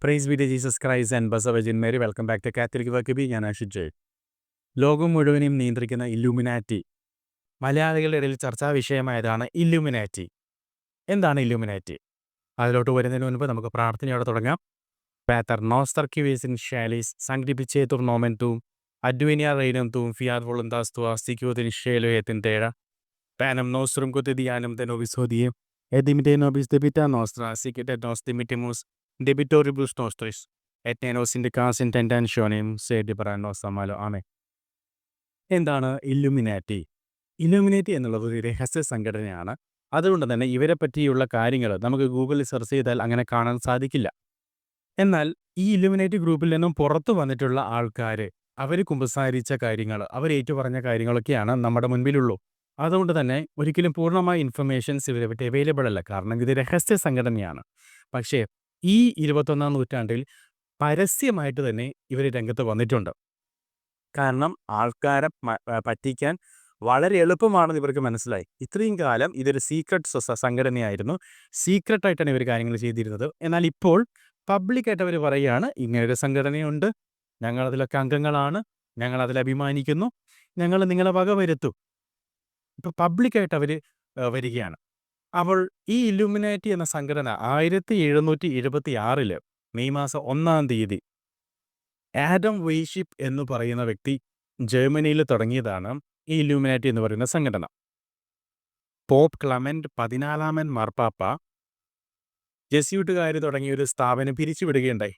Price be to Jesus Christ and blessed virgin Mary. Welcome back to Catholic വർക്കബി. ഞാൻ ആഷിഷ് ജയ്. ലോകം മുഴുവനെയും നിയന്ത്രിക്കുന്ന Illuminati. മലയാളികളുടെ ഇടയിൽ ചർച്ചാ വിഷയമായതാണ് ഇല്ലുമിനാറ്റി. എന്താണ് ഇല്ലുമിനാറ്റി? അതിലോട്ട് വരുന്നതിന് മുൻപ് നമുക്ക് പ്രാർത്ഥനയോടെ തുടങ്ങാം. Pater noster qui vis in caelis, sanctificetur nomen tuum, advenia regnum tuum, fiat voluntas tua, sicut in caelo et in terra. Panem nostrum quotidianum de nobis hodie, et dimite nobis debita nostra, sic et nos dimitimus debitoribus nostris, et ne nos indicas in tentationem, sed libera nos a malo. ആമേൻ. എന്താണ് Illuminati? Illuminati എന്നുള്ളത് ഒരു രഹസ്യ സംഘടനയാണ്. അതുകൊണ്ട് തന്നെ ഇവരെ പറ്റിയുള്ള കാര്യങ്ങൾ നമുക്ക് ഗൂഗിളിൽ സെർച്ച് ചെയ്താൽ അങ്ങനെ കാണാൻ സാധിക്കില്ല. എന്നാൽ ഈ ഇല്ലുമിനാറ്റി ഗ്രൂപ്പിൽ നിന്നും പുറത്തു വന്നിട്ടുള്ള ആൾക്കാർ, അവർ കുമ്പസാരിച്ച കാര്യങ്ങൾ, അവർ ഏറ്റുപറഞ്ഞ കാര്യങ്ങളൊക്കെയാണ് നമ്മുടെ മുൻപിലുള്ളൂ. അതുകൊണ്ട് തന്നെ ഒരിക്കലും പൂർണ്ണമായ ഇൻഫർമേഷൻസ് ഇവരെ പറ്റി അവൈലബിൾ അല്ല. കാരണം ഇത് രഹസ്യ സംഘടനയാണ്. പക്ഷേ ഈ 21-ാം നൂറ്റാണ്ടിൽ പരസ്യമായിട്ട് തന്നെ ഇവർ രംഗത്ത് വന്നിട്ടുണ്ട്. കാരണം ആൾക്കാരെ പറ്റിക്കാൻ വളരെ എളുപ്പമാണെന്ന് ഇവർക്ക് മനസ്സിലായി. ഇത്രയും കാലം ഇതൊരു സീക്രട്ട് സംഘടനയായിരുന്നു. സീക്രട്ടായിട്ടാണ് ഇവർ കാര്യങ്ങൾ ചെയ്തിരുന്നത്. എന്നാൽ ഇപ്പോൾ പബ്ലിക്കായിട്ട് അവർ പറയുകയാണ്, ഇങ്ങനൊരു സംഘടനയുണ്ട്, ഞങ്ങളതിലൊക്കെ അംഗങ്ങളാണ്, ഞങ്ങളതിൽ അഭിമാനിക്കുന്നു, ഞങ്ങൾ നിങ്ങളെ വകവരുത്തും. ഇപ്പോൾ പബ്ലിക്കായിട്ട് അവർ വരികയാണ്. അപ്പോൾ ഈ ഇല്ലുമിനാറ്റി എന്ന സംഘടന 1776 മെയ് മാസം 1-ാം തീയതി ആഡം വെയ്ഷിപ്പ് എന്ന് പറയുന്ന വ്യക്തി ജർമ്മനിയിൽ തുടങ്ങിയതാണ് ഈ ഇല്ലുമിനാറ്റി എന്ന് പറയുന്ന സംഘടന. പോപ്പ് ക്ലമന്റ് 14-ാമൻ മാർപ്പാപ്പ ജെസ്യൂട്ടുകാർ തുടങ്ങിയ ഒരു സ്ഥാപനം പിരിച്ചുവിടുകയുണ്ടായി.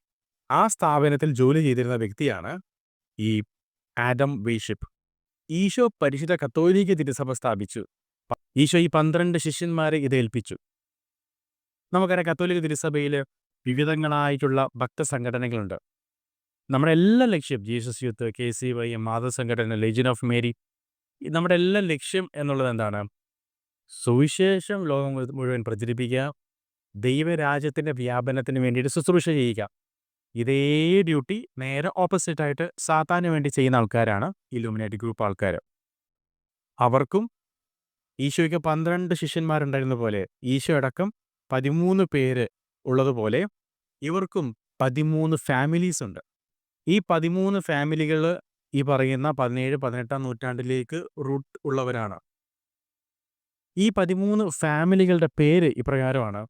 ആ സ്ഥാപനത്തിൽ ജോലി ചെയ്തിരുന്ന വ്യക്തിയാണ് ഈ ആഡം വെയ്ഷിപ്പ്. ഈശോ പരിശുദ്ധ കത്തോലിക്ക തിരുസഭ സ്ഥാപിച്ചു. ഈശോ ഈ 12 ശിഷ്യന്മാരെ ഇത് ഏൽപ്പിച്ചു. നമുക്കറിയാം, കത്തോലിക്ക തിരുസഭയിൽ വിവിധങ്ങളായിട്ടുള്ള ഭക്തസംഘടനകളുണ്ട്. നമ്മുടെ എല്ലാ ലക്ഷ്യം, ജീസസ് യൂത്ത്, KCY, മാതൃസംഘടന, ലെജിൻ ഓഫ് മേരി, നമ്മുടെ എല്ലാ ലക്ഷ്യം എന്നുള്ളത് എന്താണ്? സുവിശേഷം ലോകം മുഴുവൻ പ്രചരിപ്പിക്കുക, ദൈവരാജ്യത്തിൻ്റെ വ്യാപനത്തിന് വേണ്ടിയിട്ട് ശുശ്രൂഷ ചെയ്യുക. ഇതേ ഡ്യൂട്ടി നേരെ ഓപ്പോസിറ്റായിട്ട് സാത്താന് വേണ്ടി ചെയ്യുന്ന ആൾക്കാരാണ് ഇല്ലുമിനാറ്റി ഗ്രൂപ്പ് ആൾക്കാർ. അവർക്കും ഈശോയ്ക്ക് 12 ശിഷ്യന്മാരുണ്ടായിരുന്ന പോലെ, ഈശോ അടക്കം 13 പേര് ഉള്ളതുപോലെ ഇവർക്കും 13 ഫാമിലീസ് ഉണ്ട്. ഈ 13 ഫാമിലികൾ ഈ പറയുന്ന 17-18-ാം നൂറ്റാണ്ടിലേക്ക് റൂട്ട് ഉള്ളവരാണ്. ഈ 13 ഫാമിലികളുടെ പേര് ഇപ്രകാരമാണ്: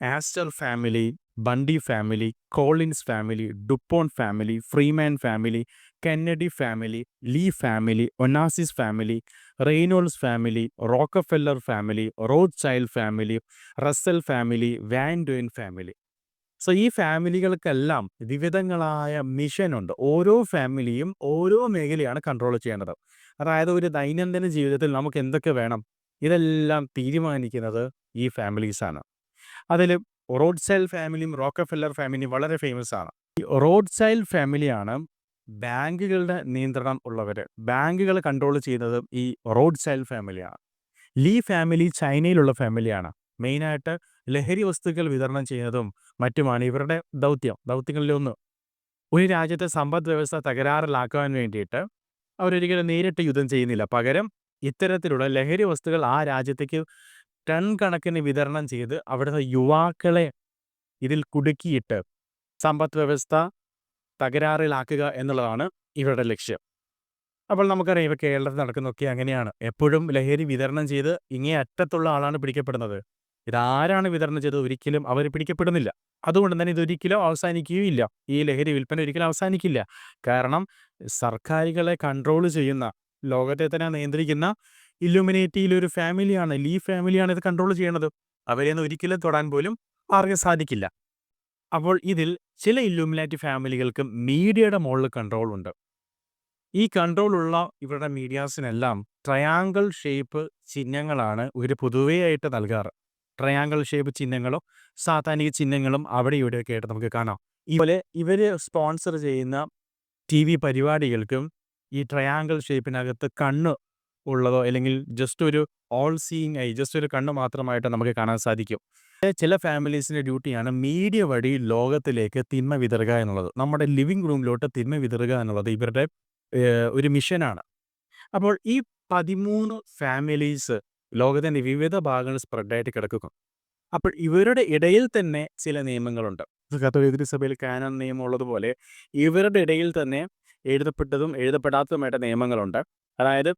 Astor family, Bundy family, Collins family, DuPont family, Freeman family, Kennedy family, Lee family, Onassis family, Reynolds family, Rockefeller family, Rothschild family, Russell family, Van Duyn family. So ഈ ഫാമിലികൾക്കെല്ലാം വിവിധങ്ങളായ മിഷനുണ്ട്. ഓരോ ഫാമിലിയും ഓരോ മേഖലയാണ് കൺട്രോൾ ചെയ്യേണ്ടത്. അതായത് ഒരു ദൈനംദിന ജീവിതത്തിൽ നമുക്ക് എന്തൊക്കെ വേണം, ഇതെല്ലാം തീരുമാനിക്കുന്നത് ഈ ഫാമിലീസാണ്. അതിൽ റോത്ത് ചൈൽഡ് ഫാമിലിയും റോക്കഫെല്ലർ ഫാമിലിയും വളരെ ഫേമസ് ആണ്. ഈ റോത്ത് ചൈൽഡ് ഫാമിലിയാണ് ബാങ്കുകളുടെ നിയന്ത്രണം ഉള്ളവർ. ബാങ്കുകൾ കൺട്രോൾ ചെയ്യുന്നത് ഈ റോത്ത് ചൈൽഡ് ഫാമിലിയാണ്. ലീ ഫാമിലി ചൈനയിലുള്ള ഫാമിലിയാണ്. മെയിനായിട്ട് ലഹരി വസ്തുക്കൾ വിതരണം ചെയ്യുന്നതും മറ്റുമാണ് ഇവരുടെ ദൗത്യങ്ങളിലൊന്ന്. ഒരു രാജ്യത്തെ സമ്പദ് വ്യവസ്ഥ തകരാറിലാക്കാൻ വേണ്ടിയിട്ട് അവരൊരിക്കലും നേരിട്ട് യുദ്ധം ചെയ്യുന്നില്ല. പകരം ഇത്തരത്തിലുള്ള ലഹരി വസ്തുക്കൾ ആ രാജ്യത്തേക്ക് ടൺ കണക്കിന് വിതരണം ചെയ്ത് അവിടുത്തെ യുവാക്കളെ ഇതിൽ കുടുക്കിയിട്ട് സമ്പദ് വ്യവസ്ഥ തകരാറിലാക്കുക എന്നുള്ളതാണ് ഇവരുടെ ലക്ഷ്യം. അപ്പോൾ നമുക്കറിയാം, ഇവ കേരളത്തിൽ നടക്കുന്നതൊക്കെ അങ്ങനെയാണ്. എപ്പോഴും ലഹരി വിതരണം ചെയ്ത് ഇങ്ങേ അറ്റത്തുള്ള ആളാണ് പിടിക്കപ്പെടുന്നത്. ഇതാരാണ് വിതരണം ചെയ്തത്, ഒരിക്കലും അവർ പിടിക്കപ്പെടുന്നില്ല. അതുകൊണ്ട് തന്നെ ഇതൊരിക്കലും അവസാനിക്കുകയില്ല. ഈ ലഹരി വിൽപ്പന ഒരിക്കലും അവസാനിക്കില്ല. കാരണം സർക്കാരുകളെ കൺട്രോൾ ചെയ്യുന്ന, ലോകത്തെ തന്നെ നിയന്ത്രിക്കുന്ന ഇല്ലുമിനേറ്റിയിലൊരു ഫാമിലിയാണ്, ലീ ഫാമിലിയാണ് ഇത് കൺട്രോൾ ചെയ്യണത്. അവരെയൊന്നും ഒരിക്കലും തൊടാൻ പോലും ആർക്കും സാധിക്കില്ല. അപ്പോൾ ഇതിൽ ചില ഇല്ലുമിനാറ്റി ഫാമിലികൾക്ക് മീഡിയയുടെ മുകളിൽ കൺട്രോൾ ഉണ്ട്. ഈ കൺട്രോളുള്ള ഇവരുടെ മീഡിയാസിനെല്ലാം ട്രയാങ്കിൾ ഷേപ്പ് ചിഹ്നങ്ങളാണ് ഇവർ പൊതുവെയായിട്ട് നൽകാറ്. ട്രയാങ്കിൾ ഷേപ്പ് ചിഹ്നങ്ങളും സാത്താനിക ചിഹ്നങ്ങളും അവിടെ ഇവിടെയൊക്കെ ആയിട്ട് നമുക്ക് കാണാം. ഇതുപോലെ ഇവർ സ്പോൺസർ ചെയ്യുന്ന TV പരിപാടികൾക്കും ഈ ട്രയാങ്കിൾ ഷേപ്പിനകത്ത് കണ്ണ് ഉള്ളതോ അല്ലെങ്കിൽ ജസ്റ്റ് ഒരു ഓൾ സീയിങ് ഐ, ജസ്റ്റ് ഒരു കണ്ണ് മാത്രമായിട്ട് നമുക്ക് കാണാൻ സാധിക്കും. ചില ഫാമിലീസിൻ്റെ ഡ്യൂട്ടിയാണ് മീഡിയ വഴി ലോകത്തിലേക്ക് തിന്മ വിതറുക എന്നുള്ളത്. നമ്മുടെ ലിവിങ് റൂമിലോട്ട് തിന്മ വിതറുക എന്നുള്ളത് ഇവരുടെ ഒരു മിഷനാണ്. അപ്പോൾ ഈ 13 ഫാമിലീസ് ലോകത്തിൻ്റെ വിവിധ ഭാഗങ്ങൾ സ്പ്രെഡായിട്ട് കിടക്കുന്നു. അപ്പോൾ ഇവരുടെ ഇടയിൽ തന്നെ ചില നിയമങ്ങളുണ്ട്. കത്തോലിക്ക തിരുസഭയിൽ കാനോൻ നിയമം ഉള്ളതുപോലെ ഇവരുടെ ഇടയിൽ തന്നെ എഴുതപ്പെട്ടതും എഴുതപ്പെടാത്തതുമായിട്ട് നിയമങ്ങളുണ്ട്. അതായത്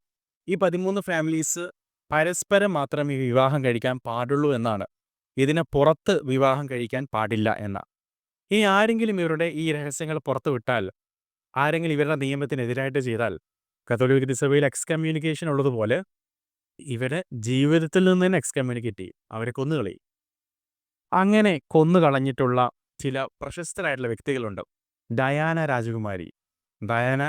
ഈ 13 ഫാമിലീസ് പരസ്പരം മാത്രമേ വിവാഹം കഴിക്കാൻ പാടുള്ളൂ എന്നാണ്. ഇതിന് പുറത്ത് വിവാഹം കഴിക്കാൻ പാടില്ല എന്നാണ്. ഇനി ആരെങ്കിലും ഇവരുടെ ഈ രഹസ്യങ്ങൾ പുറത്തു വിട്ടാൽ, ആരെങ്കിലും ഇവരുടെ നിയമത്തിനെതിരായിട്ട് ചെയ്താൽ, കത്തോലിക്ക തിരുസഭയിൽ എക്സ്കമ്മ്യൂണിക്കേഷൻ ഉള്ളതുപോലെ ഇവരെ ജീവിതത്തിൽ നിന്ന് തന്നെ എക്സ്കമ്മ്യൂണിക്കേറ്റ് ചെയ്യും. അവരെ കൊന്നുകളയും. അങ്ങനെ കൊന്നുകളഞ്ഞിട്ടുള്ള ചില പ്രശസ്തരായിട്ടുള്ള വ്യക്തികളുണ്ട്. ഡയാന രാജകുമാരി. ഡയാന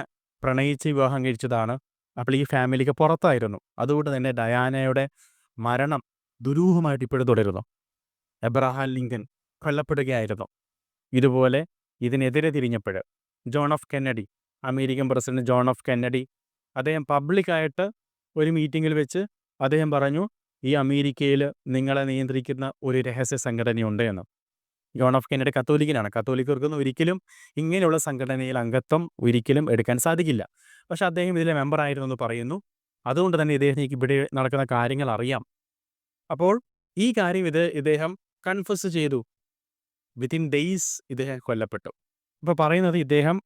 പ്രണയിച്ച് വിവാഹം കഴിച്ചതാണ്. അപ്പോൾ ഈ ഫാമിലിക്ക് പുറത്തായിരുന്നു. അതുകൊണ്ട് തന്നെ ഡയാനയുടെ മരണം ദുരൂഹമായിട്ട് ഇപ്പോഴും തുടരുന്നു. എബ്രഹാം ലിങ്കൻ കൊല്ലപ്പെടുകയായിരുന്നു. ഇതുപോലെ ഇതിനെതിരെ തിരിഞ്ഞപ്പോൾ John F Kennedy, American president John F Kennedy, അദ്ദേഹം പബ്ലിക്കായിട്ട് ഒരു മീറ്റിങ്ങിൽ വെച്ച് അദ്ദേഹം പറഞ്ഞു, ഈ അമേരിക്കയിൽ നിങ്ങളെ നിയന്ത്രിക്കുന്ന ഒരു രഹസ്യ സംഘടനയുണ്ട് എന്ന്. ജോൺ എഫ് കെന്നഡി കത്തോലിക്കനാണ്. കത്തോലിക്കർക്കൊന്നും ഒരിക്കലും ഇങ്ങനെയുള്ള സംഘടനയിൽ അംഗത്വം ഒരിക്കലും എടുക്കാൻ സാധിക്കില്ല. പക്ഷെ അദ്ദേഹം ഇതിലെ മെമ്പറായിരുന്നു എന്ന് പറയുന്നു. അതുകൊണ്ട് തന്നെ ഇദ്ദേഹത്തിന് ഇവിടെ നടക്കുന്ന കാര്യങ്ങൾ അറിയാം. അപ്പോൾ ഈ കാര്യം ഇദ്ദേഹം കൺഫസ് ചെയ്തു. വിത്തിൻ ഡേയ്സ് ഇദ്ദേഹം കൊല്ലപ്പെട്ടു. അപ്പോൾ പറയുന്നത് ഇദ്ദേഹം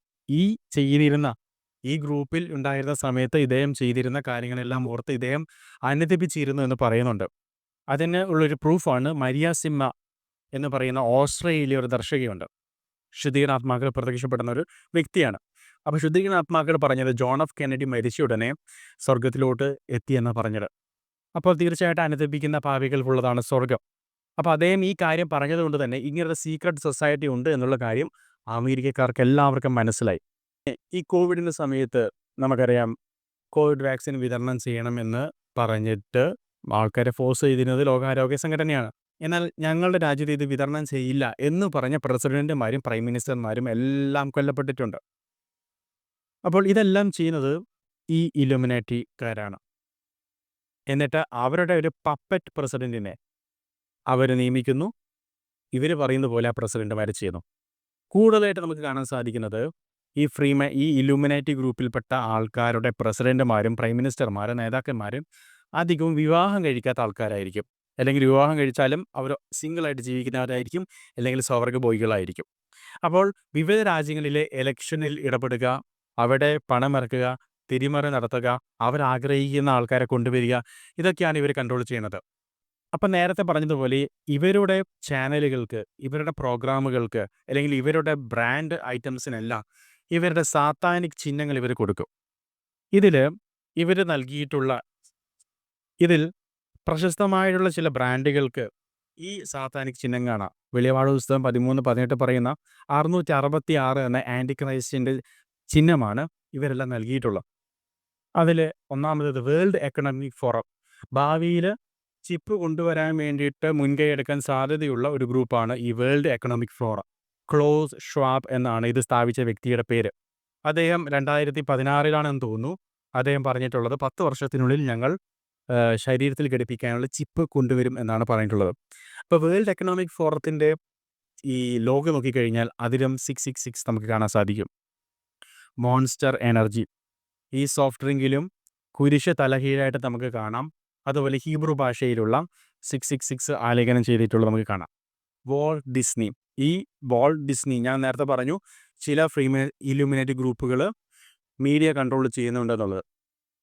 ഈ ഗ്രൂപ്പിൽ ഉണ്ടായിരുന്ന സമയത്ത് ഇദ്ദേഹം ചെയ്തിരുന്ന കാര്യങ്ങളെല്ലാം ഓർത്ത് ഇദ്ദേഹം അനുദപിച്ചിരുന്നു എന്ന് പറയുന്നുണ്ട്. അതിന് ഉള്ളൊരു പ്രൂഫാണ് മരിയ സിമ്മ എന്ന് പറയുന്ന ഓസ്ട്രേലിയ ഒരു ദർശകയുണ്ട്. ശുദ്ധീകരണ ആത്മാക്കൾ പ്രത്യക്ഷപ്പെടുന്ന ഒരു വ്യക്തിയാണ്. അപ്പോൾ ശുദ്ധീകരണ ആത്മാക്കൾ പറഞ്ഞത് ജോൺ എഫ് കെന്നഡി മരിച്ച ഉടനെ സ്വർഗത്തിലോട്ട് എത്തിയെന്ന് പറഞ്ഞത്. അപ്പോൾ തീർച്ചയായിട്ടും അനുദപിക്കുന്ന പാപികൾക്കുള്ളതാണ് സ്വർഗം. അപ്പോൾ അദ്ദേഹം ഈ കാര്യം പറഞ്ഞതുകൊണ്ട് തന്നെ ഇങ്ങനൊരു സീക്രട്ട് സൊസൈറ്റി ഉണ്ട് എന്നുള്ള കാര്യം അമേരിക്കക്കാർക്ക് എല്ലാവർക്കും മനസ്സിലായി. ഈ കോവിഡിൻ്റെ സമയത്ത് നമുക്കറിയാം, കോവിഡ് വാക്സിൻ വിതരണം ചെയ്യണമെന്ന് പറഞ്ഞിട്ട് ആൾക്കാരെ ഫോഴ്സ് ചെയ്തിരുന്നത് ലോകാരോഗ്യ സംഘടനയാണ്. എന്നാൽ ഞങ്ങളുടെ രാജ്യത്ത് ഇത് വിതരണം ചെയ്യില്ല എന്ന് പറഞ്ഞ പ്രസിഡന്റുമാരും പ്രൈം മിനിസ്റ്റർമാരും എല്ലാം കൊല്ലപ്പെട്ടിട്ടുണ്ട്. അപ്പോൾ ഇതെല്ലാം ചെയ്യുന്നത് ഈ ഇലുമിനാറ്റിക്കാരാണ്. എന്നിട്ട് അവരുടെ ഒരു പപ്പറ്റ് പ്രസിഡന്റിനെ അവർ നിയമിക്കുന്നു. ഇവർ പറയുന്ന പോലെ ആ പ്രസിഡന്റുമാർ ചെയ്യുന്നു. കൂടുതലായിട്ട് നമുക്ക് കാണാൻ സാധിക്കുന്നത് ഈ ഇലുമിനാറ്റി ഗ്രൂപ്പിൽപ്പെട്ട ആൾക്കാരുടെ പ്രസിഡന്റുമാരും പ്രൈം മിനിസ്റ്റർമാരും നേതാക്കന്മാരും അധികവും വിവാഹം കഴിക്കാത്ത ആൾക്കാരായിരിക്കും. അല്ലെങ്കിൽ വിവാഹം കഴിച്ചാലും അവർ സിംഗിളായിട്ട് ജീവിക്കുന്നവരായിരിക്കും, അല്ലെങ്കിൽ സ്വർഗ്ഗഭോഗികളായിരിക്കും. അപ്പോൾ വിവിധ രാജ്യങ്ങളിലെ ഇലക്ഷനിൽ ഇടപെടുക, അവിടെ പണമിറക്കുക, തിരിമറി നടത്തുക, അവരാഗ്രഹിക്കുന്ന ആൾക്കാരെ കൊണ്ടുവരിക, ഇതൊക്കെയാണ് ഇവർ കൺട്രോൾ ചെയ്യുന്നത്. അപ്പം നേരത്തെ പറഞ്ഞതുപോലെ ഇവരുടെ ചാനലുകൾക്ക്, ഇവരുടെ പ്രോഗ്രാമുകൾക്ക്, അല്ലെങ്കിൽ ഇവരുടെ ബ്രാൻഡ് ഐറ്റംസിനെല്ലാം ഇവരുടെ സാത്താനിക് ചിഹ്നങ്ങൾ ഇവർ കൊടുക്കും. ഇവർ നൽകിയിട്ടുള്ള ഇതിൽ പ്രശസ്തമായിട്ടുള്ള ചില ബ്രാൻഡുകൾക്ക് ഈ സാത്താനിക് ചിഹ്നം കാണാം. വെളിപാട് പുസ്തകം 13:18 പറയുന്ന 666 എന്ന ആൻറ്റി ക്രൈസ്റ്റിൻ്റെ ചിഹ്നമാണ് ഇവരെല്ലാം നൽകിയിട്ടുള്ളത്. അതിൽ ഒന്നാമത് വേൾഡ് എക്കണോമിക് ഫോറം, ഭാവിയിൽ ചിപ്പ് കൊണ്ടുവരാൻ വേണ്ടിയിട്ട് മുൻകൈ എടുക്കാൻ സാധ്യതയുള്ള ഒരു ഗ്രൂപ്പാണ് ഈ world economic forum. Close Schwab എന്നാണ് ഇത് സ്ഥാപിച്ച വ്യക്തിയുടെ പേര്. അദ്ദേഹം 2016 തോന്നുന്നു അദ്ദേഹം പറഞ്ഞിട്ടുള്ളത് 10 വർഷത്തിനുള്ളിൽ ഞങ്ങൾ ശരീരത്തിൽ ഘടിപ്പിക്കാനുള്ള ചിപ്പ് കൊണ്ടുവരും എന്നാണ് പറഞ്ഞിട്ടുള്ളത്. അപ്പോൾ വേൾഡ് എക്കണോമിക് ഫോറത്തിൻ്റെ ഈ ലോഗോ നോക്കിക്കഴിഞ്ഞാൽ അതിലും 666 നമുക്ക് കാണാൻ സാധിക്കും. മോൺസ്റ്റർ എനർജി, ഈ സോഫ്റ്റ് ഡ്രിങ്കിലും കുരിശ് തലകീഴായിട്ട് നമുക്ക് കാണാം. അതുപോലെ ഹീബ്രു ഭാഷയിലുള്ള 666 ആലേഖനം ചെയ്തിട്ടുള്ളത് നമുക്ക് കാണാം. വാൾട്ട് ഡിസ്നി, ഈ വാൾട്ട് ഡിസ്നി ഞാൻ നേരത്തെ പറഞ്ഞു ചില ഇലുമിനാറ്റി ഗ്രൂപ്പുകൾ മീഡിയ കൺട്രോൾ ചെയ്യുന്നുണ്ടെന്നുള്ളത്.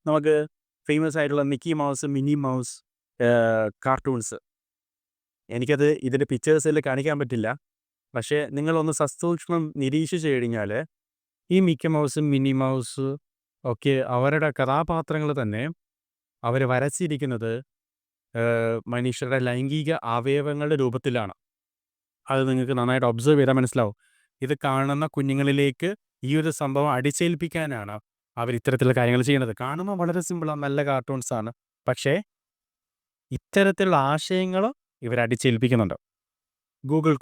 നമുക്ക് ഫേമസ് ആയിട്ടുള്ള Mickey mouse, mini mouse cartoons, എനിക്കത് ഇതിൻ്റെ പിക്ചേഴ്സിൽ കാണിക്കാൻ പറ്റില്ല. പക്ഷേ നിങ്ങളൊന്ന് സസൂക്ഷ്മം നിരീക്ഷിച്ച് കഴിഞ്ഞാൽ ഈ മിക്കി മൗസും മിനി മൗസ് ഒക്കെ അവരുടെ കഥാപാത്രങ്ങൾ തന്നെ അവർ വരച്ചിരിക്കുന്നത് മനുഷ്യരുടെ ലൈംഗിക അവയവങ്ങളുടെ രൂപത്തിലാണ്. അത് നിങ്ങൾക്ക് നന്നായിട്ട് ഒബ്സർവ് ചെയ്താൽ മനസ്സിലാവും. ഇത് കാണുന്ന കുഞ്ഞുങ്ങളിലേക്ക് ഈ ഒരു സംഭവം അടിച്ചേൽപ്പിക്കാനാണ് അവർ ഇത്തരത്തിലുള്ള കാര്യങ്ങൾ ചെയ്യുന്നത്. കാണുമ്പോൾ വളരെ സിമ്പിളാണ്, നല്ല കാർട്ടൂൺസാണ്. പക്ഷേ ഇത്തരത്തിലുള്ള ആശയങ്ങൾ ഇവർ അടിച്ചേൽപ്പിക്കുന്നുണ്ട്. ഗൂഗിൾ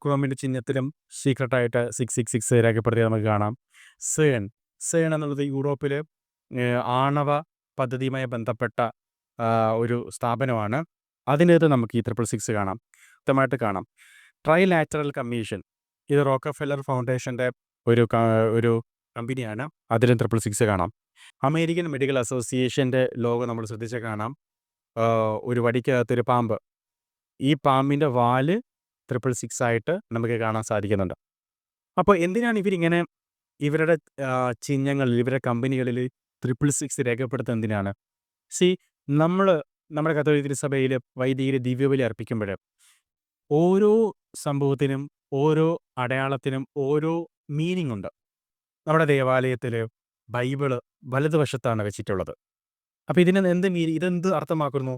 ക്രോമിൻ്റെ ചിഹ്നത്തിലും സീക്രട്ടായിട്ട് 666 രേഖപ്പെടുത്തിയത് നമുക്ക് കാണാം. സേൺ എന്നുള്ളത് യൂറോപ്പിൽ ആണവ പദ്ധതിയുമായി ബന്ധപ്പെട്ട ഒരു സ്ഥാപനമാണ്. അതിനകത്ത് നമുക്ക് ഈ 666 കാണാം, വ്യക്തമായിട്ട് കാണാം. ട്രൈലാറ്ററൽ കമ്മീഷൻ, ഇത് റോക്കഫെല്ലർ ഫൗണ്ടേഷൻ്റെ ഒരു കമ്പനിയാണ്. അതിലും 666 കാണാം. അമേരിക്കൻ മെഡിക്കൽ അസോസിയേഷൻ്റെ ലോഗോ നമ്മൾ ശ്രദ്ധിച്ചാൽ കാണാം. ഒരു വടിക്കകത്തൊരു പാമ്പ്. ഈ പാമ്പിൻ്റെ വാല് 666 ആയിട്ട് നമുക്ക് കാണാൻ സാധിക്കുന്നുണ്ട്. അപ്പോൾ എന്തിനാണ് ഇവരിങ്ങനെ ഇവരുടെ ചിഹ്നങ്ങളിൽ, ഇവരുടെ കമ്പനികളിൽ 666 രേഖപ്പെടുത്തുന്നത് എന്തിനാണ്? നമ്മൾ നമ്മുടെ കത്തോലിക്ക തിരുസഭയിൽ വൈദികർ ദിവ്യബലി അർപ്പിക്കുമ്പോൾ ഓരോ സംഭവത്തിനും, ഓരോ അടയാളത്തിനും ഓരോ മീനിങ് ഉണ്ട്. നമ്മുടെ ദേവാലയത്തിൽ ബൈബിള് വലതുവശത്താണ് വെച്ചിട്ടുള്ളത്. അപ്പോൾ ഇതെന്ത് അർത്ഥമാക്കുന്നു?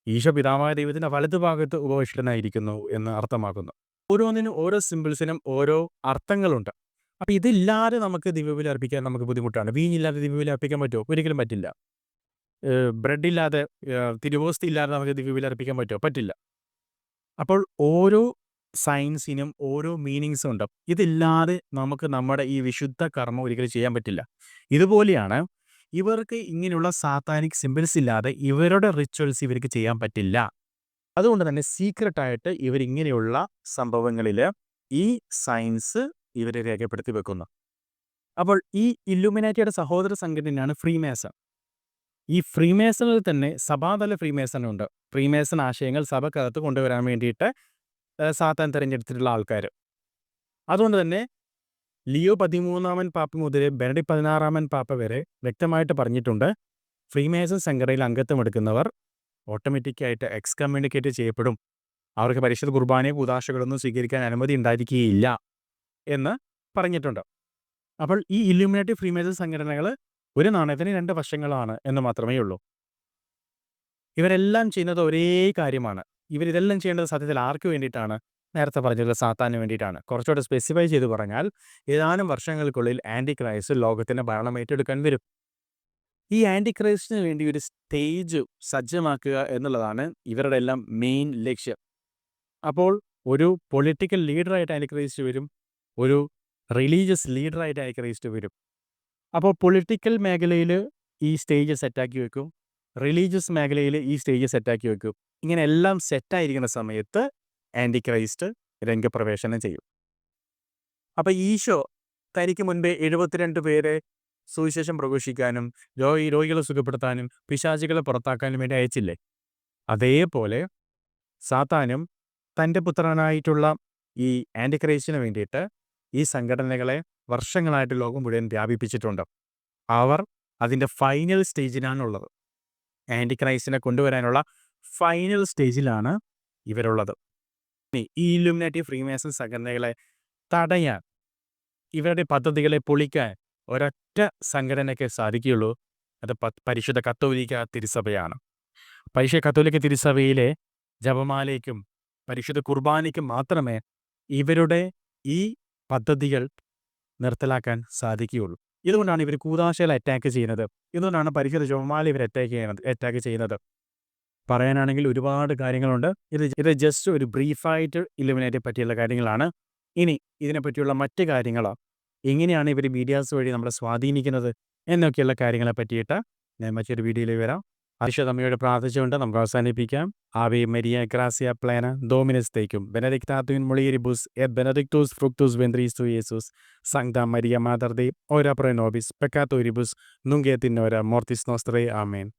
ഈശോ പിതാവായ ദൈവത്തിൻ്റെ വലതുഭാഗത്ത് ഉപവിഷ്ടനായിരിക്കുന്നു എന്ന് അർത്ഥമാക്കുന്നു. ഓരോന്നിനും, ഓരോ സിമ്പിൾസിനും ഓരോ അർത്ഥങ്ങളുണ്ട്. അപ്പോൾ ഇതില്ലാതെ നമുക്ക് ദിവ്യബലി അർപ്പിക്കാൻ നമുക്ക് ബുദ്ധിമുട്ടാണ്. വീഞ്ഞില്ലാതെ ദിവ്യബലി അർപ്പിക്കാൻ പറ്റുമോ? ഒരിക്കലും പറ്റില്ല. ബ്രെഡില്ലാതെ, തിരുവോസ്തി ഇല്ലാതെ നമുക്ക് ദിവ്യബലി അർപ്പിക്കാൻ പറ്റുമോ? പറ്റില്ല. അപ്പോൾ ഓരോ സയൻസിനും ഓരോ മീനിങ്സും ഉണ്ട്. ഇതില്ലാതെ നമുക്ക് നമ്മുടെ ഈ വിശുദ്ധ കർമ്മം ഒരിക്കലും ചെയ്യാൻ പറ്റില്ല. ഇതുപോലെയാണ് ഇവർക്ക് ഇങ്ങനെയുള്ള സാത്താനിക് സിമ്പിൾസ് ഇല്ലാതെ ഇവരുടെ റിച്വൽസ് ഇവർക്ക് ചെയ്യാൻ പറ്റില്ല. അതുകൊണ്ട് തന്നെ സീക്രട്ടായിട്ട് ഇവരിങ്ങനെയുള്ള സംഭവങ്ങളിൽ ഈ സയൻസ് ഇവർ രേഖപ്പെടുത്തി വെക്കുന്നു. അപ്പോൾ ഈ ഇല്ലുമിനാറ്റിയുടെ സഹോദര സംഘടനയാണ് ഫ്രീമേസൺ. ഈ ഫ്രീമേസണിൽ തന്നെ സഭാതല ഫ്രീമേസണുണ്ട്. ഫ്രീമേസൺ ആശയങ്ങൾ സഭക്കകത്ത് കൊണ്ടുവരാൻ വേണ്ടിയിട്ട് സാത്താൻ തിരഞ്ഞെടുത്തിട്ടുള്ള ആൾക്കാർ. അതുകൊണ്ട് തന്നെ ലിയോ 13 പാപ്പ മുതൽ ബെനഡിക്ട് 16 പാപ്പ വരെ വ്യക്തമായിട്ട് പറഞ്ഞിട്ടുണ്ട്, ഫ്രീമേസൺ സംഘടനയിൽ അംഗത്വം എടുക്കുന്നവർ ഓട്ടോമാറ്റിക്കായിട്ട് എക്സ്കമ്മ്യൂണിക്കേറ്റ് ചെയ്യപ്പെടും. അവർക്ക് പരിശുദ്ധ കുർബാനയും കൂദാശകളൊന്നും സ്വീകരിക്കാൻ അനുമതി ഉണ്ടായിരിക്കുകയില്ല എന്ന് പറഞ്ഞിട്ടുണ്ട്. അപ്പോൾ ഈ ഇല്ലുമിനാറ്റി ഫ്രീമേസൺ സംഘടനകൾ ഒരു നാണയത്തിന് 2 വശങ്ങളാണ് എന്ന് മാത്രമേ ഉള്ളൂ. ഇവരെല്ലാം ചെയ്യുന്നത് ഒരേ കാര്യമാണ്. ഇവരിതെല്ലാം ചെയ്യേണ്ടത് സത്യത്തിൽ ആർക്ക് വേണ്ടിയിട്ടാണ്? നേരത്തെ പറഞ്ഞതുപോലെ സാത്താന് വേണ്ടിയിട്ടാണ്. കുറച്ചുകൂടെ സ്പെസിഫൈ ചെയ്ത് പറഞ്ഞാൽ ഏതാനും വർഷങ്ങൾക്കുള്ളിൽ ആൻറ്റി ക്രൈസ്റ്റ് ലോകത്തിൻ്റെ ഭരണം ഏറ്റെടുക്കാൻ വരും. ഈ ആൻറ്റി ക്രൈസ്റ്റിന് വേണ്ടി ഒരു സ്റ്റേജ് സജ്ജമാക്കുക എന്നുള്ളതാണ് ഇവരുടെ എല്ലാം മെയിൻ ലക്ഷ്യം. അപ്പോൾ ഒരു പൊളിറ്റിക്കൽ ലീഡറായിട്ട് ആൻറ്റി ക്രൈസ്റ്റ് വരും, ഒരു റിലീജിയസ് ലീഡറായിട്ട് ആൻറ്റി ക്രൈസ്റ്റ് വരും. അപ്പോൾ പൊളിറ്റിക്കൽ മേഖലയിൽ ഈ സ്റ്റേജ് സെറ്റാക്കി വെക്കും, റിലീജിയസ് മേഖലയിൽ ഈ സ്റ്റേജ് സെറ്റാക്കി വെക്കും. ഇങ്ങനെ എല്ലാം സെറ്റായിരിക്കുന്ന സമയത്ത് ആൻറ്റി ക്രൈസ്റ്റ് രംഗപ്രവേശനം ചെയ്യും. അപ്പോൾ ഈശോ തനിക്ക് മുൻപേ 72 പേരെ സുവിശേഷം പ്രഘോഷിക്കാനും രോഗികളെ സുഖപ്പെടുത്താനും പിശാചുകളെ പുറത്താക്കാനും വേണ്ടി അയച്ചില്ലേ? അതേപോലെ സാത്താനും തൻ്റെ പുത്രനായിട്ടുള്ള ഈ ആൻറ്റി ക്രൈസ്റ്റിന് വേണ്ടിയിട്ട് ഈ സംഘടനകളെ വർഷങ്ങളായിട്ട് ലോകം മുഴുവൻ വ്യാപിപ്പിച്ചിട്ടുണ്ട്. അവർ അതിൻ്റെ ഫൈനൽ സ്റ്റേജിലാണുള്ളത്. ആൻറ്റി ക്രൈസ്റ്റിനെ കൊണ്ടുവരാനുള്ള ഫൈനൽ സ്റ്റേജിലാണ് ഇവരുള്ളത്. ഈ ഇല്ലുമിനാറ്റി ഫ്രീമേസൺ സംഘടനകളെ തടയാൻ, ഇവരുടെ പദ്ധതികളെ പൊളിക്കാൻ ഒരൊറ്റ സംഘടനയ്ക്ക് സാധിക്കുകയുള്ളൂ. അത് പരിശുദ്ധ കത്തോലിക്ക തിരുസഭയാണ്. പരിശുദ്ധ കത്തോലിക്ക തിരുസഭയിലെ ജപമാലയ്ക്കും പരിശുദ്ധ കുർബാനയ്ക്കും മാത്രമേ ഇവരുടെ ഈ പദ്ധതികൾ നിർത്തലാക്കാൻ സാധിക്കുകയുള്ളൂ. ഇതുകൊണ്ടാണ് ഇവർ കൂദാശകളെ അറ്റാക്ക് ചെയ്യുന്നത്. ഇതുകൊണ്ടാണ് പരിശുദ്ധ ജപമാല ഇവർ അറ്റാക്ക് ചെയ്യുന്നത്. പറയാനാണെങ്കിൽ ഒരുപാട് കാര്യങ്ങളുണ്ട്. ഇത് ജസ്റ്റ് ഒരു ബ്രീഫായിട്ട് ഇല്ലുമിനാറ്റിയെ പറ്റിയുള്ള കാര്യങ്ങളാണ്. ഇനി ഇതിനെപ്പറ്റിയുള്ള മറ്റ് കാര്യങ്ങളോ, എങ്ങനെയാണ് ഇവർ മീഡിയാസ് വഴി നമ്മളെ സ്വാധീനിക്കുന്നത് എന്നൊക്കെയുള്ള കാര്യങ്ങളെ പറ്റിയിട്ട് ഞാൻ മറ്റൊരു വീഡിയോയിൽ വരാം. പരിശുദ്ധ അമ്മയോട് പ്രാർത്ഥിച്ചുകൊണ്ട് നമുക്ക് അവസാനിപ്പിക്കാം. ആവേ മരിയ ഗ്രാസിയ പ്ലേന ഡോമിനസ് തേക്കും ബെനഡിക്ടാത്തുൻ മൊളിയരിബുസ് A ബെനഡിക്ടൂസ് ഫ്രുക്ടൂസ് വെൻട്രീസ് to Jesus സാങ്ക്ത Maria mother ദൈ ഓര പ്രോ നോബിസ് പെക്കാത്തോരിബുസ് നുങ്കേ തിന്നോര മോർത്തിസ് നോസ്ത്രേ ആമേൻ.